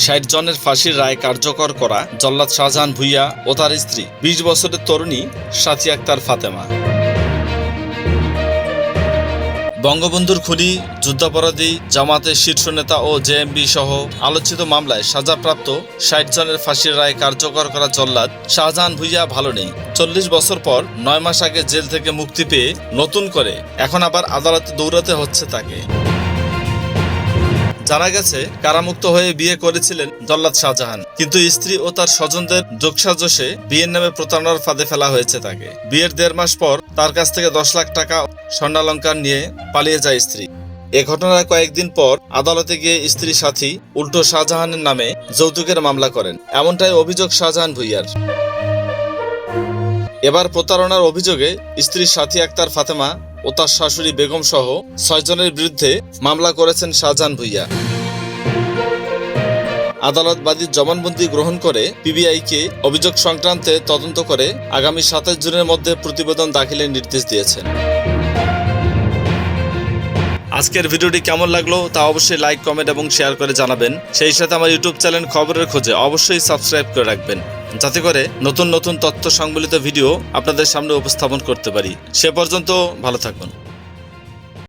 ৬০ জনের ফাঁসির রায় কার্যকর করা জল্লাদ শাহজাহান ভূঁইয়া ও তার স্ত্রী ২০ বছরের তরুণী সাথী আক্তার ফাতেমা। বঙ্গবন্ধুর খুনি, যুদ্ধাপরাধী, জামাতের শীর্ষ নেতা ও জেএমবি সহ আলোচিত মামলায় সাজাপ্রাপ্ত ৬০ জনের ফাঁসির রায় কার্যকর করা জল্লাদ শাহজাহান ভূঁইয়া ভালো নেই। ৪০ বছর পর ৯ মাস আগে জেল থেকে মুক্তি পেয়ে নতুন করে এখন আবার আদালতে দৌড়াতে হচ্ছে তাকে। জানা গেছে, কারামুক্ত হয়ে বিয়ে করেছিলেন জল্লাদ শাহজাহান, কিন্তু স্ত্রী ও তার স্বজনদের যোগসাজশে বিয়ের নামে প্রতারণার ফাঁদে ফেলা হয়েছে তাকে। বিয়ের ১.৫ মাস পর তার কাছ থেকে ১০ লাখ টাকা স্বর্ণালংকার নিয়ে পালিয়ে যায় স্ত্রী। এ ঘটনার কয়েকদিন পর আদালতে গিয়ে স্ত্রী সাথী উল্টো শাহজাহানের নামে যৌতুকের মামলা করেন। এমনটাই অভিযোগ শাহজাহান ভূঁইয়ার। এবার প্রতারণার অভিযোগে স্ত্রী সাথী আক্তার ফাতেমা ও তার শাশুড়ি বেগম সহ ৬ জনের বিরুদ্ধে মামলা করেছেন শাহজাহান ভূঁইয়া। আদালত বাদীর জবানবন্দি গ্রহণ করে পিবিআইকে অভিযোগ সংক্রান্তে তদন্ত করে আগামী ২৭ জুনের মধ্যে প্রতিবেদন দাখিলের নির্দেশ দিয়েছেন। আজকের ভিডিওটি কেমন লাগলো তা অবশ্যই লাইক, কমেন্ট এবং শেয়ার করে জানাবেন। সেই সাথে আমার ইউটিউব চ্যানেল খবরের খোঁজে অবশ্যই সাবস্ক্রাইব করে রাখবেন, যাতে করে নতুন নতুন তথ্য সংবলিত ভিডিও আপনাদের সামনে উপস্থাপন করতে পারি। সে পর্যন্ত ভালো থাকুন।